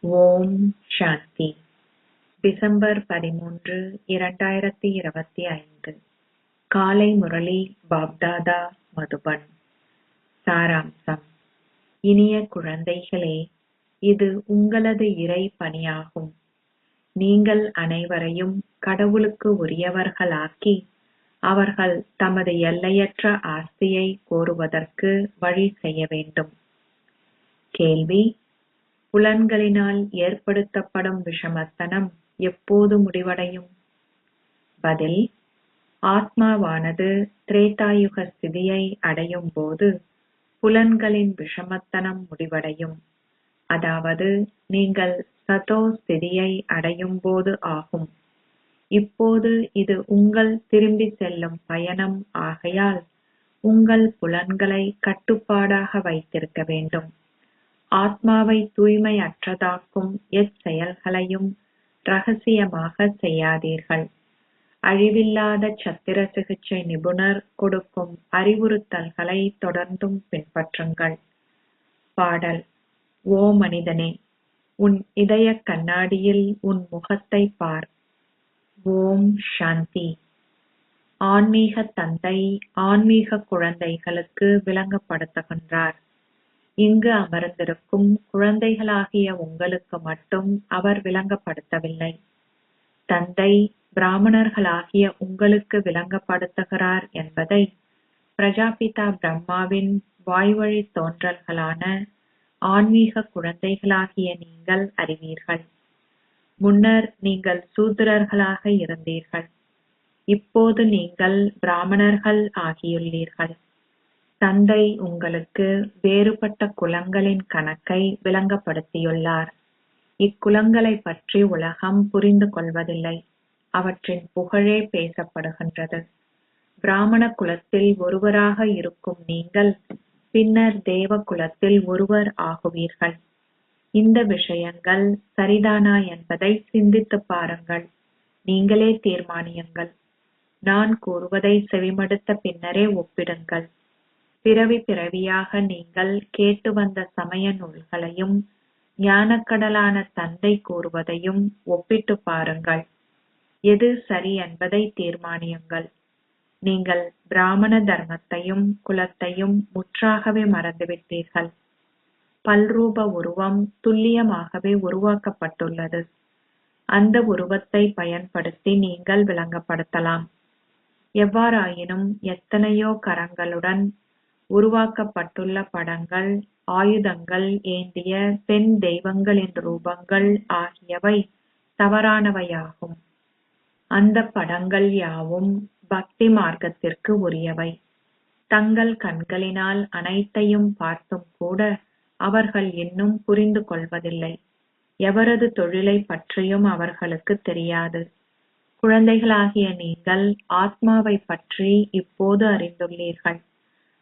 ஓம் சாந்தி. December 13, 2025. காலை முரளி பாப்தாதா மதுபன். சாராம்சம். இனிய குழந்தைகளே, இது உங்களது இறை பணியாகும். நீங்கள் அனைவரையும் கடவுளுக்கு உரியவர்களாக்கி அவர்கள் தமது எல்லையற்ற ஆஸ்தியை கோருவதற்கு வழி செய்ய வேண்டும். கேள்வி: புலன்களினால் ஏற்படுத்தப்படும் விஷமத்தனம் எப்போது முடிவடையும்? பதில்: ஆத்மாவானது திரேதாயுக ஸ்திதியை அடையும் போது புலன்களின் விஷமத்தனம் முடிவடையும். அதாவது நீங்கள் சதோ ஸ்திதியை அடையும் போது ஆகும். இப்போது இது உங்கள் திரும்பி செல்லும் பயணம் ஆகையால் உங்கள் புலன்களை கட்டுப்பாடாக வைத்திருக்க வேண்டும். ஆத்மாவை தூய்மையற்றதாக்கும் எச்செயல்களையும் ரகசியமாக செய்யாதீர்கள். அழிவில்லாத சத்திர சிகிச்சை நிபுணர் கொடுக்கும் அறிவுறுத்தல்களை தொடர்ந்தும் பின்பற்றுங்கள். பாடல்: ஓ மனிதனே, உன் இதய கண்ணாடியில் உன் முகத்தை பார். ஓம் சாந்தி. ஆன்மீக தந்தை ஆன்மீக குழந்தைகளுக்கு விளங்கப்படுத்துகின்றார். இங்கு அமர்ந்திருக்கும் குழந்தைகளாகிய உங்களுக்கு மட்டும் அவர் விளங்கப்படுத்தவில்லை. தந்தை பிராமணர்களாகிய உங்களுக்கு விளங்கப்படுத்துகிறார் என்பதை பிரஜாபிதா பிரம்மாவின் வாய்வழி தோன்றல்களான ஆன்மீக குழந்தைகளாகிய நீங்கள் அறிவீர்கள். முன்னர் நீங்கள் சூத்திரர்களாக இருந்தீர்கள். இப்போது நீங்கள் பிராமணர்கள் ஆகியுள்ளீர்கள். தந்தை உங்களுக்கு வேறுபட்ட குலங்களின் கணக்கை விளங்கப்படுத்தியுள்ளார். இக்குலங்களைப் பற்றி உலகம் புரிந்து கொள்வதில்லை. அவற்றின் புகழே பேசப்படுகின்றது. பிராமண குலத்தில் ஒருவராக இருக்கும் நீங்கள் பின்னர் தேவ குலத்தில் ஒருவர் ஆகுவீர்கள். இந்த விஷயங்கள் சரிதானா என்பதை சிந்தித்துப் பாருங்கள். நீங்களே தீர்மானியுங்கள். நான் கூறுவதை செவிமடுத்த பின்னரே ஒப்பிடுங்கள். பிறவி பிறவியாக நீங்கள் கேட்டு வந்த சமய நூல்களையும் ஞானக்கடலான தந்தை கூறுவதையும் ஒப்பிட்டு பாருங்கள். எது சரி என்பதை தீர்மானியுங்கள். நீங்கள் பிராமண தர்மத்தையும் குலத்தையும் முற்றாகவே மறந்துவிட்டீர்கள். பல்ரூப உருவம் துல்லியமாகவே உருவாக்கப்பட்டுள்ளது. அந்த உருவத்தை பயன்படுத்தி நீங்கள் விளங்கப்படுத்தலாம். எவ்வாறாயினும் எத்தனையோ கரங்களுடன் உருவாக்கப்பட்டுள்ள படங்கள், ஆயுதங்கள் ஏந்திய பெண் தெய்வங்களின் ரூபங்கள் ஆகியவை தவறானவையாகும். அந்த படங்கள் யாவும் பக்தி மார்க்கத்திற்கு உரியவை. தங்கள் கண்களினால் அனைத்தையும் பார்த்தும் கூட அவர்கள் இன்னும் புரிந்து கொள்வதில்லை. எவரது தொழிலை பற்றியும் அவர்களுக்கு தெரியாது. குழந்தைகளாகிய நீங்கள் ஆத்மாவை பற்றி இப்போது அறிந்துள்ளீர்கள்.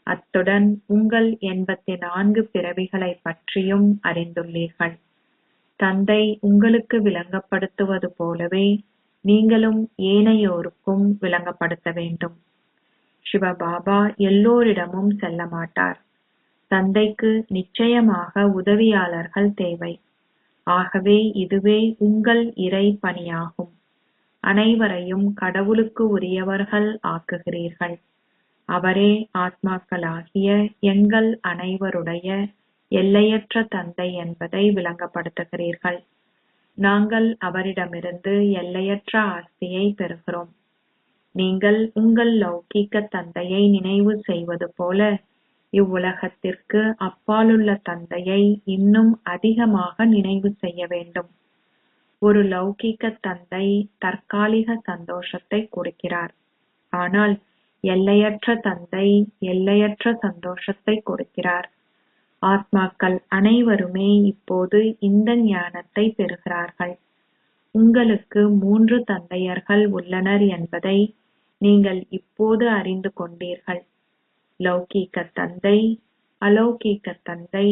அத்துடன் உங்கள் 84 பிறவிகளை பற்றியும் அறிந்துள்ளீர்கள். தந்தை உங்களுக்கு விளங்கப்படுத்துவது போலவே நீங்களும் ஏனையோருக்கும் விளங்கப்படுத்த வேண்டும். சிவபாபா எல்லோரிடமும் செல்ல மாட்டார். தந்தைக்கு நிச்சயமாக உதவியாளர்கள் தேவை. ஆகவே இதுவே உங்கள் இறை பணியாகும். அனைவரையும் கடவுளுக்கு உரியவர்கள் ஆக்குகிறீர்கள். அவரே ஆத்மாக்களாகிய எங்கள் அனைவருடைய எல்லையற்ற தந்தை என்பதை விளங்கப்படுத்துகிறீர்கள். நாங்கள் அவரிடமிருந்து எல்லையற்ற ஆஸ்தியை பெறுகிறோம். நீங்கள் உங்கள் லௌகீக தந்தையை நினைவு செய்வது போல இவ்வுலகத்திற்கு அப்பாலுள்ள தந்தையை இன்னும் அதிகமாக நினைவு செய்ய வேண்டும். ஒரு லௌகீக தந்தை தற்காலிக சந்தோஷத்தை கொடுக்கிறார். ஆனால் எல்லையற்ற தந்தை எல்லையற்ற சந்தோஷத்தை கொடுக்கிறார். ஆத்மாக்கள் அனைவருமே இப்போது இந்த ஞானத்தை பெறுகிறார்கள். உங்களுக்கு 3 தந்தையர்கள் உள்ளனர் என்பதை நீங்கள் இப்போது அறிந்து கொண்டீர்கள். லௌகீக தந்தை, அலௌகீக தந்தை,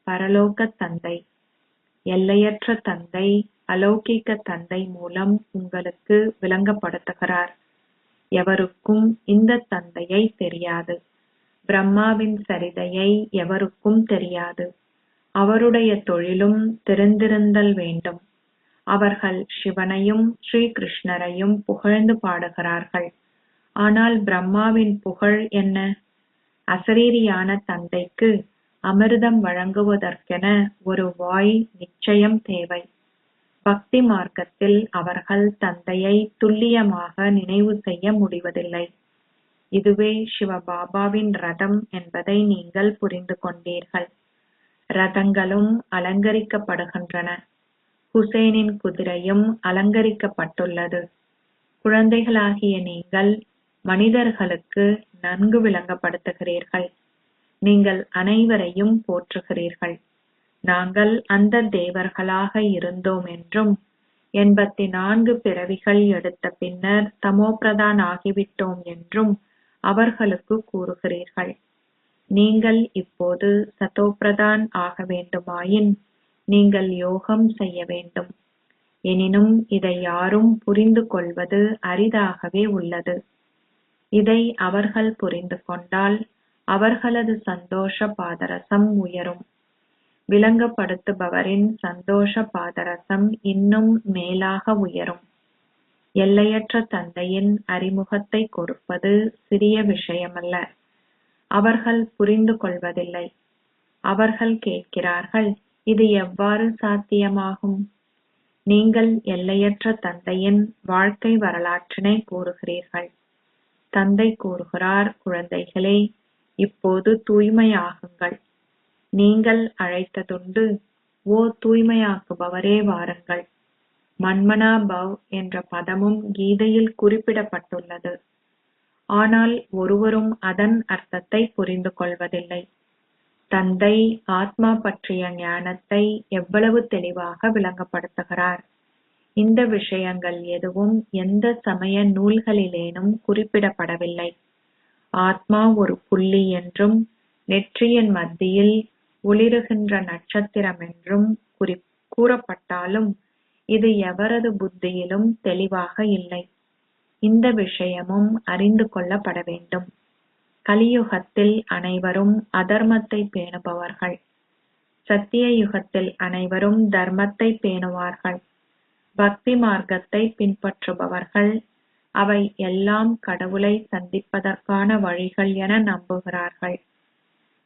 பரலோக தந்தை. எல்லையற்ற தந்தை அலௌகீக தந்தை மூலம் உங்களுக்கு விளங்கப்படுத்துகிறார். எவருக்கும் இந்த தந்தையை தெரியாது. பிரம்மாவின் சரிதையை எவருக்கும் தெரியாது. அவருடைய தொழிலும் தெரிந்திருந்தல் வேண்டும். அவர்கள் சிவனையும் ஸ்ரீ கிருஷ்ணரையும் புகழ்ந்து பாடுகிறார்கள். ஆனால் பிரம்மாவின் புகழ் என்ன? அசரீரியான தந்தைக்கு அமிர்தம் வழங்குவதற்கென ஒரு வாய் நிச்சயம் தேவை. பக்தி மார்க்கத்தில் அவர்கள் தந்தையை துல்லியமாக நினைவு செய்ய முடிவதில்லை. இதுவே சிவபாபாவின் ரதம் என்பதை நீங்கள் புரிந்து கொண்டீர்கள். ரதங்களும் அலங்கரிக்கப்படுகின்றன. ஹுசேனின் குதிரையும் அலங்கரிக்கப்பட்டுள்ளது. குழந்தைகளாகிய நீங்கள் மனிதர்களுக்கு நன்கு விளங்கப்படுத்துகிறீர்கள். நீங்கள் அனைவரையும் போற்றுகிறீர்கள். நாங்கள் அந்த தேவர்களாக இருந்தோம் என்றும் 84 பிறவிகள் எடுத்த பின்னர் தமோபிரதான் ஆகிவிட்டோம் என்றும் அவர்களுக்கு கூறுகிறீர்கள். நீங்கள் இப்போது சதோபிரதான் ஆக வேண்டுமாயின் நீங்கள் யோகம் செய்ய வேண்டும். எனினும் இதை யாரும் புரிந்து கொள்வது அரிதாகவே உள்ளது. இதை அவர்கள் புரிந்து கொண்டால் அவர்களது சந்தோஷ பாதரசம் உயரும். விளங்கப்படுத்துபவரின் சந்தோஷ பாதரசம் இன்னும் மேலாக உயரும். எல்லையற்ற தந்தையின் அறிமுகத்தை கொடுப்பது சிறிய விஷயமல்ல. அவர்கள் புரிந்து கொள்வதில்லை. அவர்கள் கேட்கிறார்கள், இது எவ்வாறு சாத்தியமாகும்? நீங்கள் எல்லையற்ற தந்தையின் வாழ்க்கை வரலாற்றினை கூறுகிறீர்கள். தந்தை கூறுகிறார், குழந்தைகளே, இப்போது தூய்மையாகுங்கள். நீங்கள் அழைத்ததுண்டு, ஓ தூய்மையாக்குபவரே வாருங்கள். மன்மனா பவ் என்ற பதமும் கீதையில் குறிப்பிடப்பட்டுள்ளது. ஆனால் ஒருவரும் அதன் அர்த்தத்தை புரிந்து கொள்வதில்லை. தந்தை ஆத்மா பற்றிய ஞானத்தை எவ்வளவு தெளிவாக விளங்கப்படுத்துகிறார். இந்த விஷயங்கள் எதுவும் எந்த சமய நூல்களிலேனும் குறிப்பிடப்படவில்லை. ஆத்மா ஒரு புள்ளி என்றும் நெற்றியின் மத்தியில் ஒளிருகின்ற நட்சத்திரம் என்றும் கூறப்பட்டாலும் இது எவரது புத்தியிலும் தெளிவாக இல்லை. இந்த விஷயமும் அறிந்து கொள்ளப்பட வேண்டும். கலியுகத்தில் அனைவரும் அதர்மத்தை பேணுபவர்கள். சத்திய யுகத்தில் அனைவரும் தர்மத்தை பேணுவார்கள். பக்தி மார்க்கத்தை பின்பற்றுபவர்கள் அவை எல்லாம் கடவுளை சந்திப்பதற்கான வழிகள் என நம்புகிறார்கள்.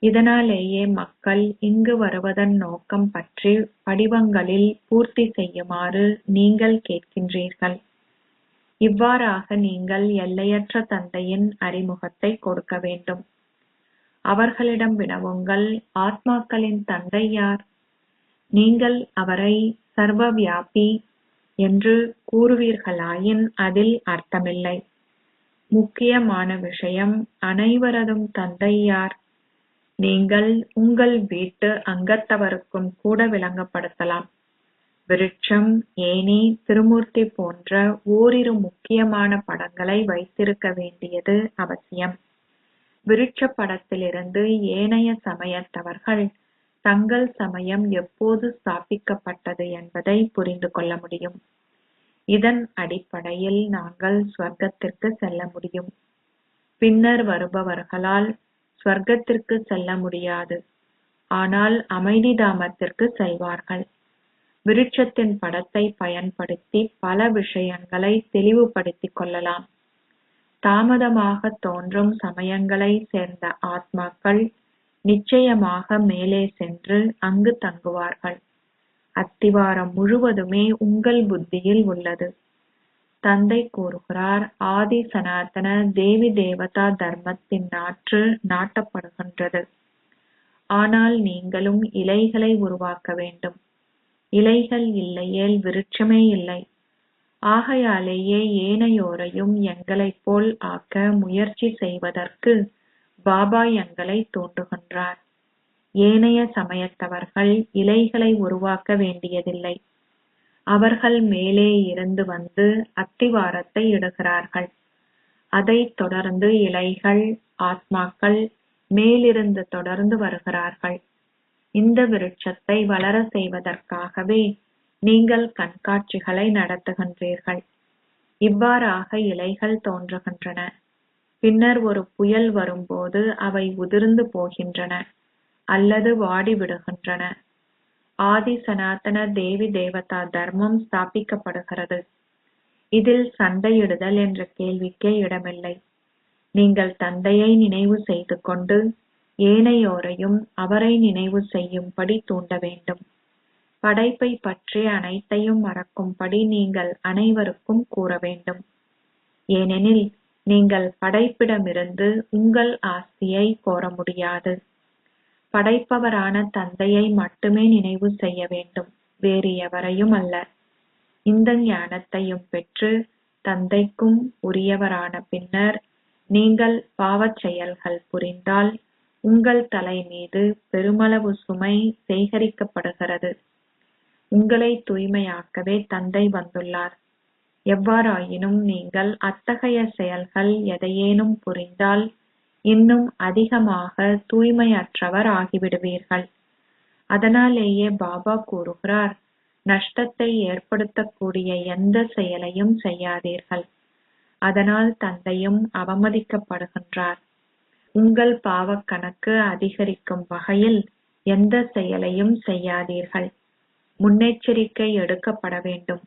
இதனாலேயே மக்கள் இங்கு வருவதன் நோக்கம் பற்றி படிவங்களில் பூர்த்தி செய்யுமாறு நீங்கள் கேட்கின்றீர்கள். இவ்வாறாக நீங்கள் எல்லையற்ற தந்தையின் அறிமுகத்தை கொடுக்க வேண்டும். அவர்களிடம் வினவுங்கள், ஆத்மாக்களின் தந்தை யார்? நீங்கள் அவரை சர்வவியாபி என்று கூறுவீர்களாயின் அதில் அர்த்தமில்லை. முக்கியமான விஷயம், அனைவரதும் தந்தை யார்? நீங்கள் உங்கள் வீட்டு அங்கத்தவருக்கும் கூட விளங்கப்படுத்தலாம். விருட்சம், ஏணி, திருமூர்த்தி போன்ற ஓரிரு முக்கியமான படங்களை வைத்திருக்க வேண்டியது அவசியம். விருட்ச படத்திலிருந்து ஏனைய சமயத்தவர்கள் தங்கள் சமயம் எப்போது ஸ்தாபிக்கப்பட்டது என்பதை புரிந்து கொள்ள முடியும். இதன் அடிப்படையில் நாங்கள் ஸ்வர்க்கத்திற்கு செல்ல முடியும். பின்னர் வருபவர்களால் ஸ்வர்க்கத்திற்கு செல்ல முடியாது. ஆனால் அமைதி தாமத்திற்கு செல்வார்கள். விருட்சத்தின் படத்தை பயன்படுத்தி பல விஷயங்களை தெளிவுபடுத்திக் கொள்ளலாம். தாமதமாக தோன்றும் சமயங்களை சேர்ந்த ஆத்மாக்கள் நிச்சயமாக மேலே சென்று அங்கு தங்குவார்கள். அத்திவாரம் முழுவதுமே உங்கள் புத்தியில் உள்ளது. தந்தை கூறுகிறார், ஆதி சனாதன தேவி தேவதா தர்மத்தின் நாற்று நாட்டப்படுகின்றது. ஆனால் நீங்களும் இலைகளை உருவாக்க வேண்டும். இலைகள் இல்லையேல் விருட்சமே இல்லை. ஆகையாலேயே ஏனையோரையும் எங்களைப் போல் ஆக்க முயற்சி செய்வதற்கு பாபா எங்களை தூண்டுகின்றார். ஏனைய சமயத்தவர்கள் இலைகளை உருவாக்க வேண்டியதில்லை. அவர்கள் மேலே இருந்து வந்து அத்திவாரத்தை இடுகிறார்கள். அதைத் தொடர்ந்து இலைகள், ஆத்மாக்கள் மேலிருந்து தொடர்ந்து வருகிறார்கள். இந்த விருட்சத்தை வளர செய்வதற்காகவே நீங்கள் கண்காட்சிகளை நடத்துகின்றீர்கள். இவ்வாறாக இலைகள் தோன்றுகின்றன. பின்னர் ஒரு புயல் வரும்போது அவை உதிர்ந்து போகின்றன அல்லது வாடிவிடுகின்றன. ஆதி சனாதன தேவி தேவதா தர்மம் ஸ்தாபிக்கப்படுகிறது. இதில் சண்டையிடுதல் என்ற கேள்விக்கே இடமில்லை. நீங்கள் தந்தையை நினைவு செய்து கொண்டு ஏனையோரையும் அவரை நினைவு செய்யும்படி தூண்ட வேண்டும். படைப்பை பற்றி அனைத்தையும் மறக்கும்படி நீங்கள் அனைவருக்கும் கூற வேண்டும். ஏனெனில் நீங்கள் படைப்பிடமிருந்து உங்கள் ஆஸ்தியை கோர முடியாது. படைப்பவரான தந்தையை மட்டுமே நினைவு செய்ய வேண்டும், வேறு எவரையும் அல்ல. இந்த ஞானத்தையும் பெற்று தந்தைக்கும் உரியவரான பின்னர் நீங்கள் பாவச் செயல்கள் புரிந்தால் உங்கள் தலை மீது பெருமளவு சுமை சேகரிக்கப்படுகிறது. உங்களை தூய்மையாக்கவே தந்தை வந்துள்ளார். எவ்வாறாயினும் நீங்கள் அத்தகைய செயல்கள் எதையேனும் புரிந்தால் இன்னும் அதிகமாக தூய்மையற்றவர் ஆகிவிடுவீர்கள். அதனாலேயே பாபா கூறுகிறார், நஷ்டத்தை ஏற்படுத்தக்கூடிய எந்த செயலையும் செய்யாதீர்கள். அதனால் தந்தையும் அவமதிக்கப்படுகின்றார். உங்கள் பாவக் கணக்கு அதிகரிக்கும் வகையில் எந்த செயலையும் செய்யாதீர்கள். முன்னெச்சரிக்கை எடுக்கப்பட வேண்டும்.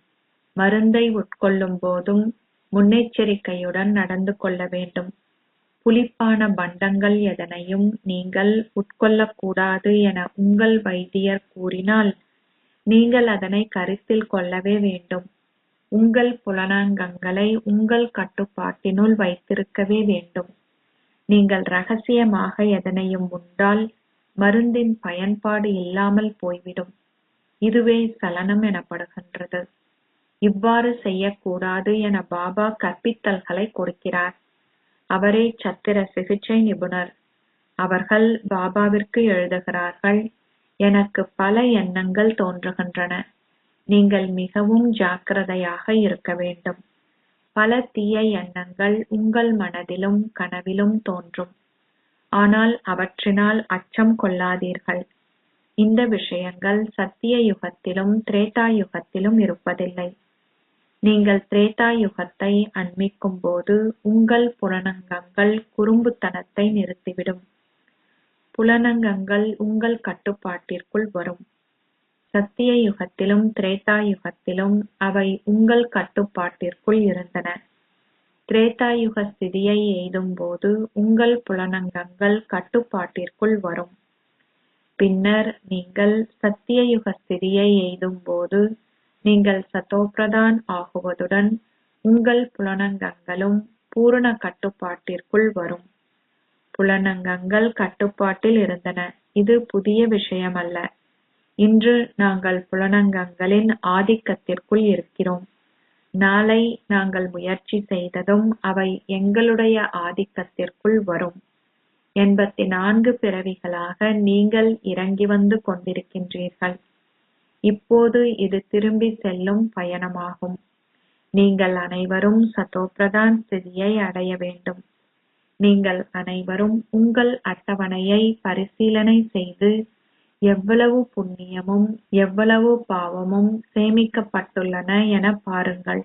மருந்தை உட்கொள்ளும் போதும் முன்னெச்சரிக்கையுடன் நடந்து கொள்ள வேண்டும். புளிப்பான பண்டங்கள் எதனையும் நீங்கள் உட்கொள்ளக்கூடாது என உங்கள் வைத்தியர் கூறினால் நீங்கள் அதனை கருத்தில் கொள்ளவே வேண்டும். உங்கள் புலனாங்கங்களை உங்கள் கட்டுப்பாட்டினுள் வைத்திருக்கவே வேண்டும். நீங்கள் ரகசியமாக எதனையும் உண்டால் மருந்தின் பயன்பாடு இல்லாமல் போய்விடும். இதுவே சலனம் எனப்படுகின்றது. இவ்வாறு செய்யக்கூடாது என பாபா கற்பித்தல்களை கொடுக்கிறார். அவரே சத்திர சிகிச்சை நிபுணர். அவர்கள் பாபாவிற்கு எழுதுகிறார்கள், எனக்கு பல எண்ணங்கள் தோன்றுகின்றன. நீங்கள் மிகவும் ஜாக்கிரதையாக இருக்க வேண்டும். பல தீய எண்ணங்கள் உங்கள் மனதிலும் கனவிலும் தோன்றும். ஆனால் அவற்றினால் அச்சம் கொள்ளாதீர்கள். இந்த விஷயங்கள் சத்திய யுகத்திலும் திரேதா யுகத்திலும் இருப்பதில்லை. நீங்கள் திரேதா யுகத்தை அண்மிக்கும் போது உங்கள் புலனங்கங்கள் குறும்புத்தனத்தை நிறுத்திவிடும். புலனங்கங்கள் உங்கள் கட்டுப்பாட்டிற்குள் வரும். சத்திய யுகத்திலும் திரேதா யுகத்திலும் அவை உங்கள் கட்டுப்பாட்டிற்குள் இருந்தன. திரேதா யுக ஸ்திதியை எய்தும் போது உங்கள் புலனங்கங்கள் கட்டுப்பாட்டிற்குள் வரும். பின்னர் நீங்கள் சத்திய யுக ஸ்திதியை எய்தும் போது நீங்கள் சதோபிரதான் ஆகுவதுடன் உங்கள் புலனங்கங்களும் பூரண கட்டுப்பாட்டிற்குள் வரும். புலனங்கங்கள் கட்டுப்பாட்டில் இருந்தன. இது புதிய விஷயமல்ல. இன்று நாங்கள் புலனங்கங்களின் ஆதிக்கத்திற்குள் இருக்கிறோம். நாளை நாங்கள் முயற்சி செய்ததும் அவை எங்களுடைய ஆதிக்கத்திற்குள் வரும். 84 பிறவிகளாக நீங்கள் இறங்கி வந்து கொண்டிருக்கின்றீர்கள். இப்போது இது திரும்பி செல்லும் பயணமாகும். நீங்கள் அனைவரும் சதோபிரதான் ஸ்திதியை அடைய வேண்டும். நீங்கள் அனைவரும் உங்கள் அட்டவணையை பரிசீலனை செய்து எவ்வளவு புண்ணியமும் எவ்வளவு பாவமும் சேமிக்கப்பட்டுள்ளன என பாருங்கள்.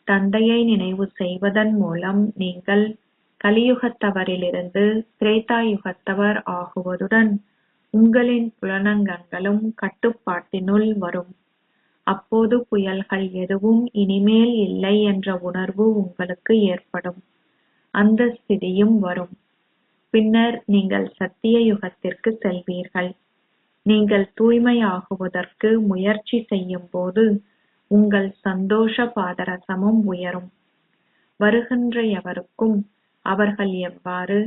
தந்தையை நினைவு செய்வதன் மூலம் நீங்கள் கலியுகத்தவரிலிருந்து திரேதா யுகத்தவர் ஆகுவதுடன் உங்களின் புலனங்கங்களும் கட்டுப்பாட்டினுள் வரும். அப்போது புயல்கள் எதுவும் இனிமேல் இல்லை என்ற உணர்வு உங்களுக்கு ஏற்படும். அந்த ஸ்திதியும் வரும். பின்னர் நீங்கள் சத்திய யுகத்திற்கு செல்வீர்கள். நீங்கள் தூய்மையாகுவதற்கு முயற்சி செய்யும் போது உங்கள் சந்தோஷ பாதரசமும் உயரும். வருகின்ற எவருக்கும் அவர்கள் எவ்வாறு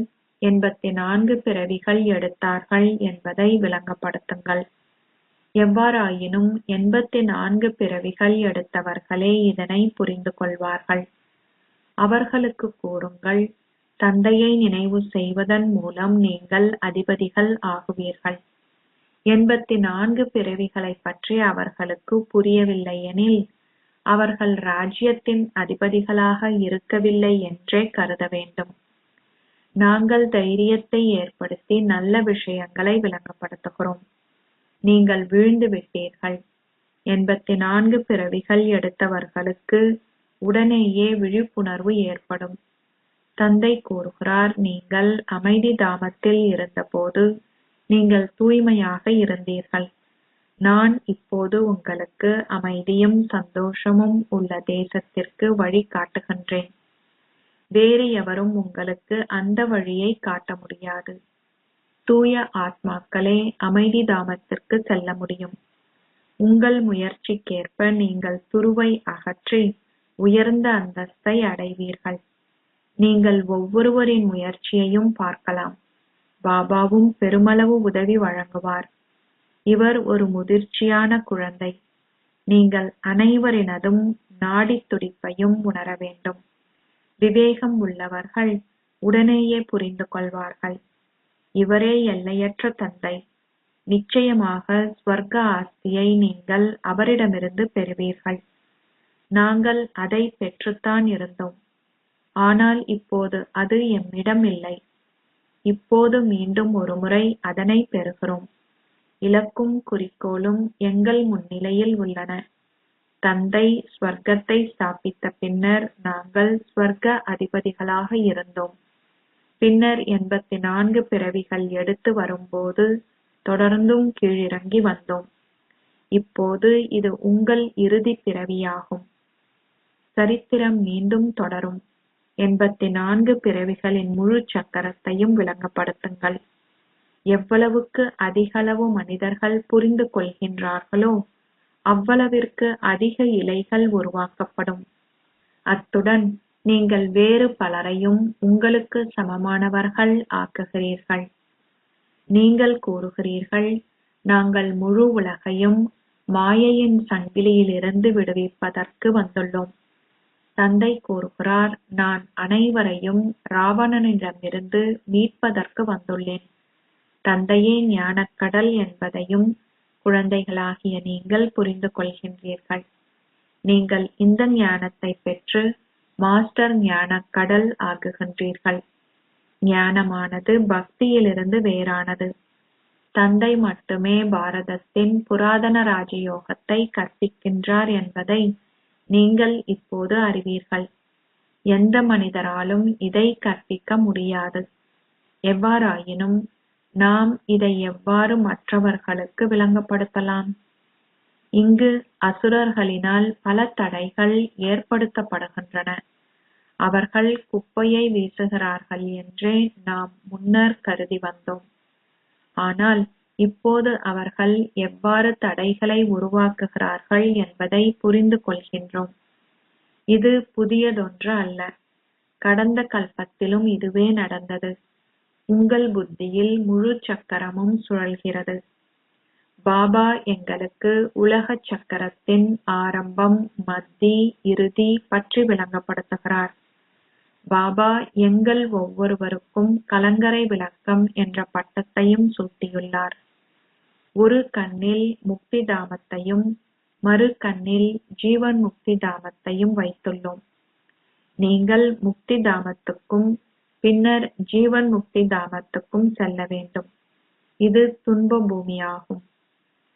84 பிறவிகள் எடுத்தார்கள் என்பதை விளங்கப்படுத்துங்கள். எவ்வாறாயினும் 84 பிறவிகள் எடுத்தவர்களே இதனை புரிந்து கொள்வார்கள். அவர்களுக்கு கூறுங்கள், தந்தையை நினைவு செய்வதன் மூலம் நீங்கள் அதிபதிகள் ஆகுவீர்கள். 84 பிறவிகளைப் பற்றி அவர்களுக்கு புரியவில்லையெனில் அவர்கள் ராஜ்யத்தின் அதிபதிகளாக இருக்கவில்லை என்றே கருத வேண்டும். நாங்கள் தைரியத்தை ஏற்படுத்தி நல்ல விஷயங்களை விளங்கப்படுத்துகிறோம். நீங்கள் வீழ்ந்து விட்டீர்கள். 84 பிறவிகள் எடுத்தவர்களுக்கு உடனேயே விழிப்புணர்வு ஏற்படும். தந்தை கூறுகிறார், நீங்கள் அமைதி தாமத்தில் இருந்தபோது நீங்கள் தூய்மையாக இருந்தீர்கள். நான் இப்போது உங்களுக்கு அமைதியும் சந்தோஷமும் உள்ள தேசத்திற்கு வழி காட்டுகின்றேன். வேறு எவரும் உங்களுக்கு அந்த வழியை காட்ட முடியாது. தூய ஆத்மாக்களே அமைதி தாமத்திற்கு செல்ல முடியும். உங்கள் முயற்சிக்கேற்ப நீங்கள் துருவை அகற்றி உயர்ந்த அந்தஸ்தை அடைவீர்கள். நீங்கள் ஒவ்வொருவரின் முயற்சியையும் பார்க்கலாம். பாபாவும் பெருமளவு உதவி வழங்குவார். இவர் ஒரு முதிர்ச்சியான குழந்தை. நீங்கள் அனைவரினதும் நாடித் துடிப்பையும் உணர வேண்டும். விவேகம் உள்ளவர்கள் உடனேயே புரிந்து கொள்வார்கள். இவரே எல்லையற்ற தந்தை. நிச்சயமாக ஸ்வர்க்க ஆஸ்தியை நீங்கள் அவரிடமிருந்து பெறுவீர்கள். நாங்கள் அதை பெற்றுத்தான் இருந்தோம். ஆனால் இப்போது அது எம்மிடம் இல்லை. இப்போது மீண்டும் ஒருமுறை அதனை பெறுகிறோம். இலக்கும் குறிக்கோளும் எங்கள் முன்னிலையில் உள்ளன. தந்தை ஸ்வர்க்கத்தை ஸ்தாபித்த பின்னர் நாங்கள் ஸ்வர்க்க அதிபதிகளாக இருந்தோம். பின்னர் 84 பிறவிகள் எடுத்து வரும்போது தொடர்ந்தும் கீழிறங்கி வந்தோம். இப்போது இது உங்கள் இறுதி பிறவியாகும். சரித்திரம் மீண்டும் தொடரும். 84 பிறவிகளின் முழு சக்கரத்தையும் விளங்கப்படுத்துங்கள். எவ்வளவுக்கு அதிகளவு மனிதர்கள் புரிந்து கொள்கின்றார்களோ அவ்வளவிற்கு அதிக இலைகள் உருவாக்கப்படும். அத்துடன் நீங்கள் வேறு பலரையும் உங்களுக்கு சமமானவர்கள் ஆக்குகிறீர்கள். நீங்கள் கூறுகிறீர்கள், நாங்கள் முழு உலகையும் மாயையின் சங்கிலியிலிருந்து விடுவிப்பதற்கு வந்துள்ளோம். தந்தை கூறுகிறார், நான் அனைவரையும் ராவணனிடமிருந்து மீட்பதற்கு வந்துள்ளேன். தந்தையே ஞானக்கடல் என்பதையும் குழந்தைகளாகிய நீங்கள் புரிந்து கொள்கின்றீர்கள். நீங்கள் இந்த ஞானத்தை பெற்று மாஸ்டர் ஞானக்கடல் ஆகுகின்றீர்கள். ஞானமானது பக்தியிலிருந்து வேறானது. தந்தை மட்டுமே பாரதத்தின் புராதன ராஜயோகத்தை கற்பிக்கின்றார் என்பதை நீங்கள் இப்போது அறிவீர்கள். எந்த மனிதராலும் இதை கற்பிக்க முடியாது. எவ்வாறாயினும் நாம் இதை எவ்வாறு மற்றவர்களுக்கு விளங்கப்படுத்தலாம்? இங்கு அசுரர்களினால் பல தடைகள் ஏற்படுத்தப்படுகின்றன. அவர்கள் குப்பையை வீசுகிறார்கள் என்றே நாம் முன்னர் கருதி வந்தோம். ஆனால் இப்போது அவர்கள் எவ்வாறு தடைகளை உருவாக்குகிறார்கள் என்பதை புரிந்து கொள்கின்றோம். இது புதியதொன்று அல்ல. கடந்த கல்பத்திலும் இதுவே நடந்தது. உங்கள் புத்தியில் முழு சக்கரமும் சுழல்கிறது. பாபா எங்களுக்கு உலக சக்கரத்தின் ஆரம்பம், மத்தி, இறுதி பற்றி விளங்கப்படுத்துகிறார். பாபா எங்கள் ஒவ்வொருவருக்கும் கலங்கரை விளக்கம் என்ற பட்டத்தையும் சூட்டியுள்ளார். ஒரு கண்ணில் முக்தி தாமத்தையும் மறு கண்ணில் ஜீவன் முக்தி தாமத்தையும் வைத்துள்ளோம். நீங்கள் முக்தி தாமத்துக்கும் பின்னர் ஜீவன் முக்தி தாமத்துக்கும் செல்ல வேண்டும். இது துன்ப பூமியாகும்.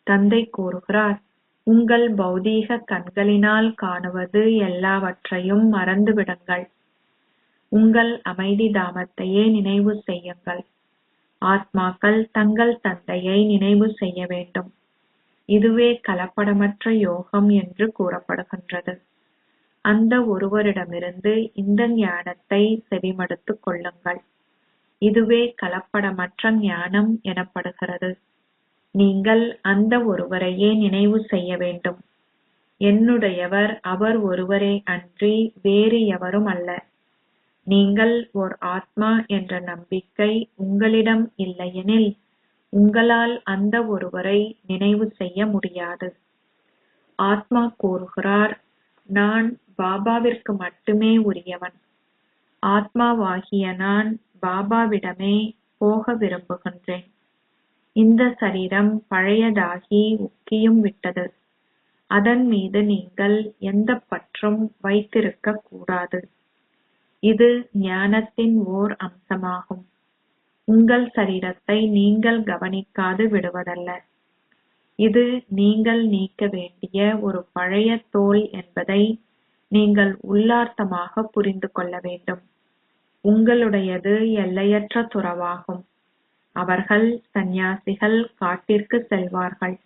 தந்தை கூறுகிறார், உங்கள் பௌதீக கண்களினால் காணுவது எல்லாவற்றையும் மறந்துவிடுங்கள். உங்கள் அமைதி தாமத்தையே நினைவு செய்யுங்கள். ஆத்மாக்கள் தங்கள் தந்தையை நினைவு செய்ய வேண்டும். இதுவே கலப்படமற்ற யோகம் என்று கூறப்படுகின்றது. அந்த ஒருவரிடமிருந்து இந்த ஞானத்தை செவிமடுத்துக் கொள்ளுங்கள். இதுவே கலப்படமற்ற ஞானம் எனப்படுகிறது. நீங்கள் அந்த ஒருவரையே நினைவு செய்ய வேண்டும். என்னுடையவர் அவர் ஒருவரே அன்றி வேறு எவரும் அல்ல. நீங்கள் ஓர் ஆத்மா என்ற நம்பிக்கை உங்களிடம் இல்லையெனில் உங்களால் அந்த ஒருவரை நினைவு செய்ய முடியாது. ஆத்மா கூறுகிறார், நான் பாபாவிற்கு மட்டுமே உரியவன். ஆத்மாவாகிய நான் பாபாவிடமே போக விரும்புகின்றேன். இந்த சரீரம் பழையதாகி உக்கியும் விட்டது. அதன் மீது நீங்கள் எந்த பற்றும் வைத்திருக்க கூடாது. இது ஞானத்தின் ஓர் அம்சமாகும். உங்கள் சரீரத்தை நீங்கள் கவனிக்காது விடுவதல்ல. இது நீங்கள் நீக்க வேண்டிய ஒரு பழைய தோல் என்பதை நீங்கள் உள்ளார்த்தமாக புரிந்து கொள்ள வேண்டும். உங்களுடையது எல்லையற்ற துறவாகும். அவர்கள் சந்நியாசிகள் காட்டிற்கு செல்வார்கள்.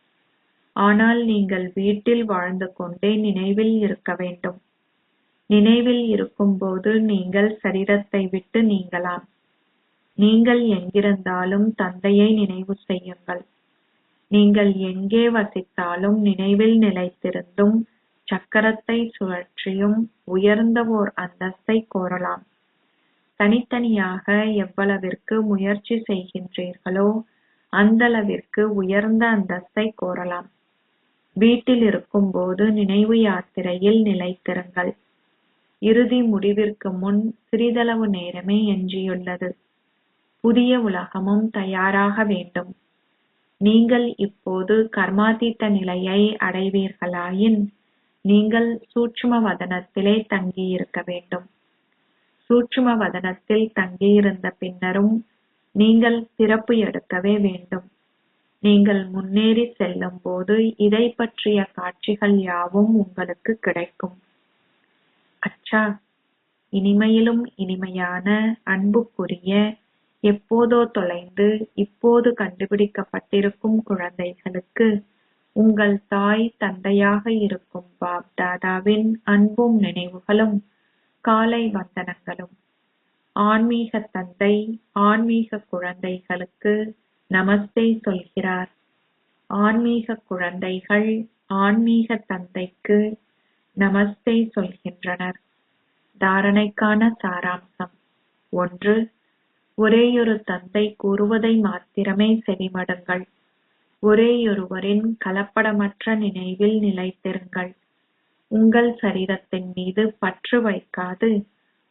ஆனால் நீங்கள் வீட்டில் வாழ்ந்து கொண்டே நினைவில் இருக்க வேண்டும். நினைவில் இருக்கும்போது நீங்கள் சரீரத்தை விட்டு நீங்கலாம். நீங்கள் எங்கிருந்தாலும் தந்தையை நினைவு செய்யுங்கள். நீங்கள் எங்கே வசித்தாலும் நினைவில் நிலைத்திருந்தும் சக்கரத்தை சுழற்றியும் உயர்ந்த ஓர் அந்தஸ்தை கோரலாம். தனித்தனியாக எவ்வளவிற்கு முயற்சி செய்கின்றீர்களோ அந்தளவிற்கு உயர்ந்த அந்தஸ்தை கோரலாம். வீட்டில் இருக்கும்போது நினைவு யாத்திரையில் நிலைத்திருங்கள். இறுதி முடிவிற்கு முன் சிறிதளவு நேரமே எஞ்சியுள்ளது. புதிய உலகமும் தயாராக வேண்டும். நீங்கள் இப்போது கர்மாதீத நிலையை அடைவீர்களாயின் நீங்கள் சூட்சும வதனத்திலே தங்கியிருக்க வேண்டும். சூட்சும வதனத்தில் தங்கியிருந்த பின்னரும் நீங்கள் பிறப்பு எடுக்கவே வேண்டும். நீங்கள் முன்னேறி செல்லும் போது இதை பற்றிய காட்சிகள் யாவும் உங்களுக்கு கிடைக்கும். அச்சா, இனிமையிலும் இனிமையான அன்புக்குரிய எப்போதோ தொலைந்து இப்போது கண்டுபிடிக்கப்பட்டிருக்கும் குழந்தைகளுக்கு உங்கள் தாய் தந்தையாக இருக்கும் பாப் தாதாவின் அன்பும் நினைவுகளும் காலை வந்தனங்களும். ஆன்மீக தந்தை ஆன்மீக குழந்தைகளுக்கு நமஸ்தே சொல்கிறார். ஆன்மீக குழந்தைகள் ஆன்மீக தந்தைக்கு நமஸ்தே சொல்கின்றனர். தாரணைக்கான சாராம்சம். 1. ஒரேயொரு தந்தை கூறுவதை மாத்திரமே செவிமடுங்கள். ஒரேயொருவரின் கலப்படமற்ற நினைவில் நிலைத்திருங்கள். உங்கள் சரீரத்தின் மீது பற்று வைக்காது,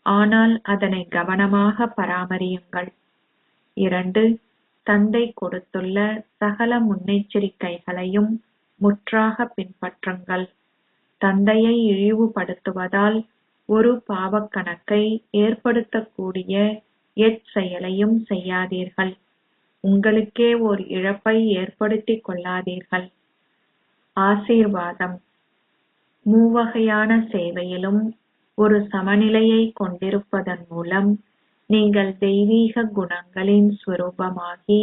ஆனால் அதனை கவனமாக பராமரியுங்கள். 2. தந்தை கொடுத்துள்ள சகல முன்னெச்சரிக்கைகளையும் முற்றாக பின்பற்றுங்கள். தந்தையை இழிவுபடுத்துவதால் ஒரு பாவக்கணக்கை ஏற்படுத்தக்கூடிய செயலையும் செய்யாதீர்கள். உங்களுக்கே ஓர் இழப்பை ஏற்படுத்திக் கொள்ளாதீர்கள். ஆசீர்வாதம். மூவகையான சேவையிலும் ஒரு சமநிலையை கொண்டிருப்பதன் மூலம் நீங்கள் தெய்வீக குணங்களின் ஸ்வரூபமாகி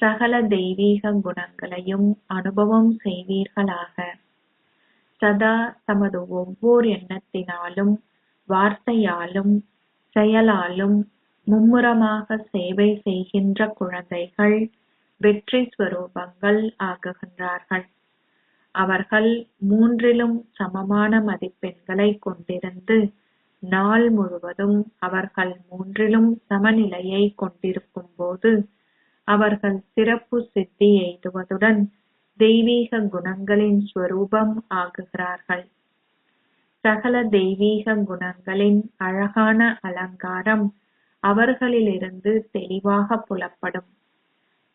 சகல தெய்வீக குணங்களையும் அனுபவம் செய்வீர்களாக. சதா தமது ஒவ்வொரு எண்ணத்தினாலும் வார்த்தையாலும் செயலாலும் மும்முரமாக சேவை செய்கின்ற குழந்தைகள் வெற்றி ஸ்வரூபங்கள் ஆகுகின்றார்கள். அவர்கள் மூன்றிலும் சமமான மதிப்பெண்களை கொண்டிருந்து நாள் முழுவதும் அவர்கள் மூன்றிலும் சமநிலையை கொண்டிருக்கும் போது அவர்கள் சிறப்பு சித்தி எய்துவதுடன் தெய்வீக குணங்களின் ஸ்வரூபம் ஆகுகிறார்கள். சகல தெய்வீக குணங்களின் அழகான அலங்காரம் அவர்களிலிருந்து தெளிவாக புலப்படும்.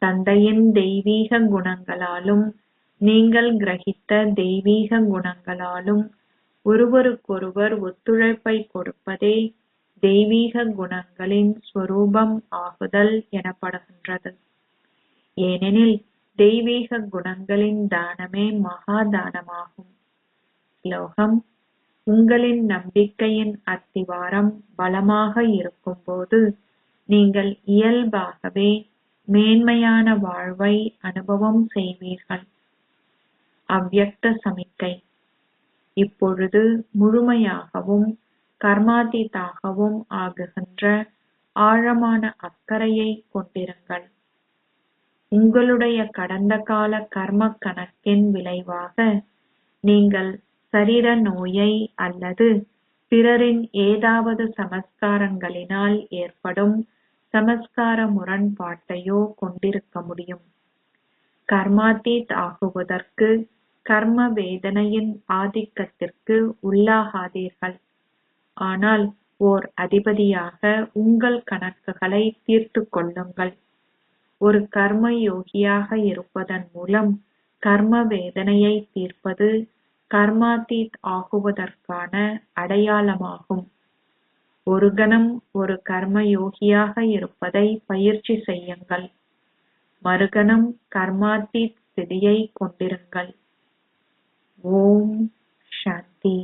தந்தையின் தெய்வீக குணங்களாலும் நீங்கள் கிரகித்த தெய்வீக குணங்களாலும் ஒருவருக்கொருவர் ஒத்துழைப்பை கொடுப்பதே தெய்வீக குணங்களின் ஸ்வரூபம் ஆகுதல் எனப்படுகின்றது. ஏனெனில் தெய்வீக குணங்களின் தானமே மகாதானமாகும். ஸ்லோகம். உங்களின் நம்பிக்கையின் அத்திவாரம் பலமாக இருக்கும்போது நீங்கள் இயல்பாகவே மேன்மையான வாழ்வை அனுபவம் செய்வீர்கள். அவ்யக்த சமிக்கை. இப்பொழுது முழுமையாகவும் கர்மாதீதாகவும் ஆகுகின்ற ஆழமான அக்கறையை கொண்டிருங்கள். உங்களுடைய கடந்த கால கர்ம கணக்கின் விளைவாக நீங்கள் சரீர நோயை அல்லது பிறரின் ஏதாவது சமஸ்காரங்களினால் ஏற்படும் சமஸ்கார முரண்பாட்டையோ கொண்டிருக்க முடியும். கர்மாதீத் ஆகுவதற்கு கர்ம வேதனையின் ஆதிக்கத்திற்கு உள்ளாகாதீர்கள். ஆனால் ஓர் அதிபதியாக உங்கள் கணக்குகளை தீர்த்து கொள்ளுங்கள். ஒரு கர்ம யோகியாக இருப்பதன் மூலம் கர்ம வேதனையை தீர்ப்பது கர்மாதீத் ஆகுவதற்கான அடையாளமாகும். ஒரு கணம் ஒரு கர்ம யோகியாக இருப்பதை பயிற்சி செய்யுங்கள். மறுகணம் கர்மாதீத் ஸ்திதியை கொண்டிருங்கள். ஓம் சாந்தி.